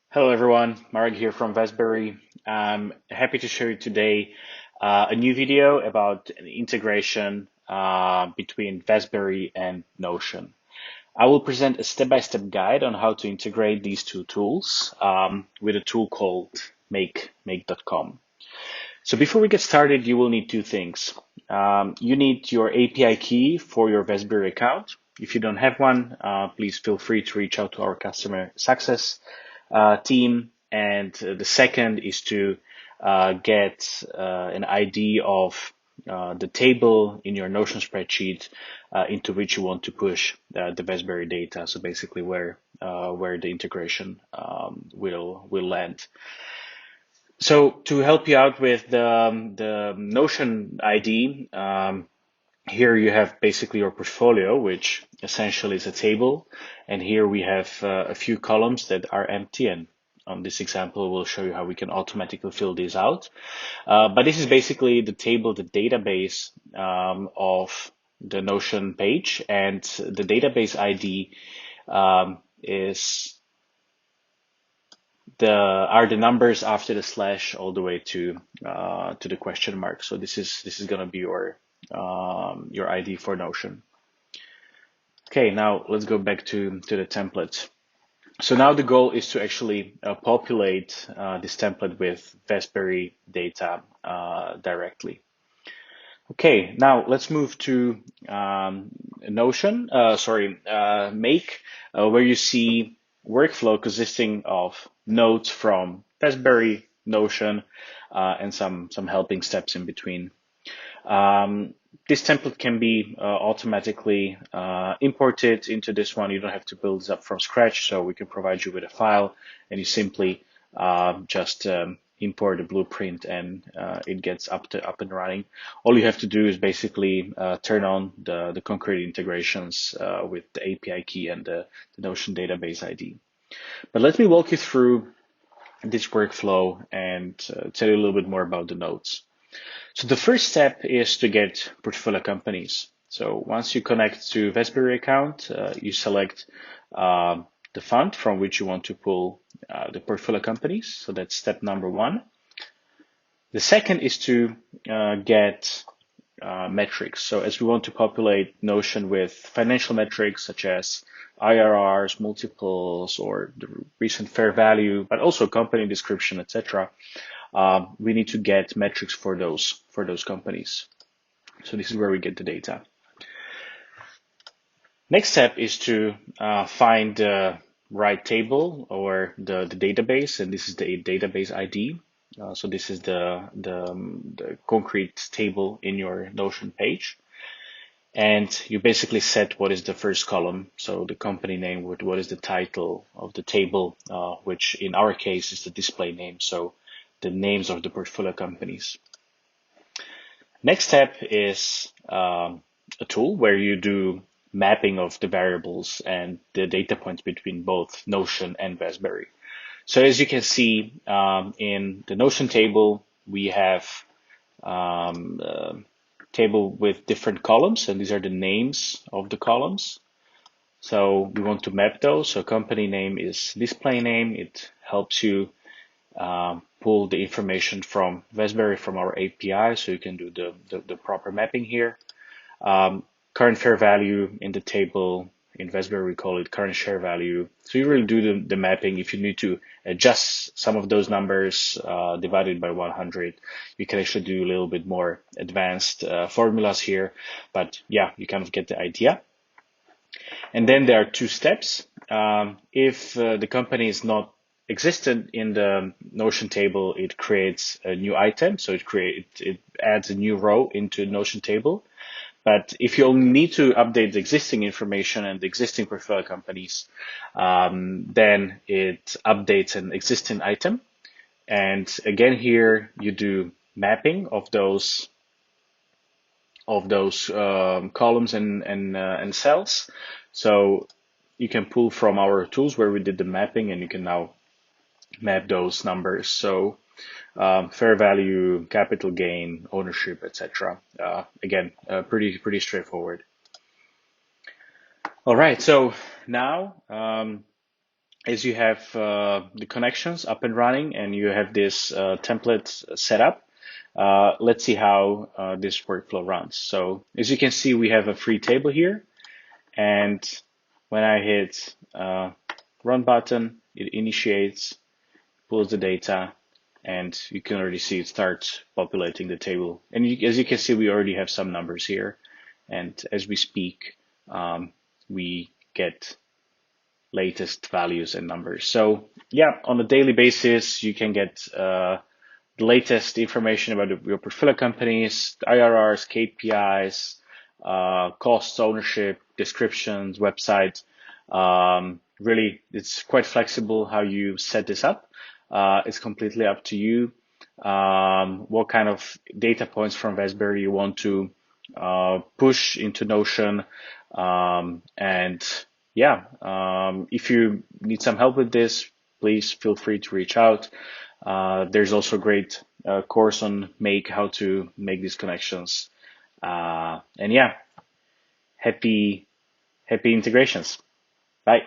Hello everyone, Mark here from Vestberry. I'm happy to show you today a new video about an integration between Vestberry and Notion. I will present a step-by-step guide on how to integrate these two tools with a tool called make.com. So before we get started, you will need two things. You need your API key for your Vestberry account. If you don't have one, please feel free to reach out to our customer success team. And the second is to get an ID of the table in your Notion spreadsheet into which you want to push the Vestberry data. So basically where the integration will land. So to help you out with the Notion ID, here you have basically your portfolio, which essentially is a table. And here we have a few columns that are empty. And on this example, we'll show you how we can automatically fill these out. But this is basically the table, the database of the Notion page. And the database ID are the numbers after the slash all the way to the question mark. So this is going to be your ID for Notion. Okay, now let's go back to the template. So now the goal is to actually populate this template with Vestberry data directly. Okay, now let's move to Notion, Make, where you see workflow consisting of nodes from Vestberry, Notion, and some helping steps in between. This template can be automatically imported into this one. You don't have to build this up from scratch, so we can provide you with a file, and you simply just import the blueprint, and it gets up and running. All you have to do is basically turn on the concrete integrations with the API key and the Notion database ID. But let me walk you through this workflow and tell you a little bit more about the nodes. So the first step is to get portfolio companies. So once you connect to Vestberry account, you select the fund from which you want to pull the portfolio companies. So that's step number one. The second is to get metrics. So as we want to populate Notion with financial metrics such as IRRs, multiples, or the recent fair value, but also company description, etc. We need to get metrics for those companies. So this is where we get the data. Next step is to find the right table or the database, and this is the database ID. So this is the concrete table in your Notion page. And you basically set what is the first column, so the company name, what is the title of the table, which in our case is the display name, so the names of the portfolio companies. Next step is a tool where you do mapping of the variables and the data points between both Notion and Vestberry. So as you can see in the Notion table, we have table with different columns, and these are the names of the columns. So we want to map those. So company name is display name. It helps you pull the information from Vestberry from our API, so you can do the proper mapping here. Current fair value in the table in Vestberry, we call it current share value. So you really do the mapping. If you need to adjust some of those numbers divided by 100, you can actually do a little bit more advanced formulas here. But yeah, you kind of get the idea. And then there are two steps. If the company is not existent in the Notion table, it creates a new item. So it adds a new row into Notion table. But if you only need to update the existing information and the existing portfolio companies, then it updates an existing item. And again, here you do mapping of those columns and cells. So you can pull from our tools where we did the mapping, and you can now map those numbers. So fair value, capital gain, ownership, etc. Again, pretty straightforward. All right, so now is you have the connections up and running and you have this template set up. Let's see how this workflow runs. So as you can see, we have a free table here. And when I hit run button, it initiates, pulls the data, and you can already see it starts populating the table. And as you can see, we already have some numbers here. And as we speak, we get latest values and numbers. So yeah, on a daily basis, you can get the latest information about your portfolio companies, the IRRs, KPIs, costs, ownership, descriptions, website. Really, it's quite flexible how you set this up. It's completely up to you. What kind of data points from Vestberry you want to push into Notion. And yeah, if you need some help with this, please feel free to reach out. There's also a great course on how to make these connections. And yeah, happy integrations. Bye.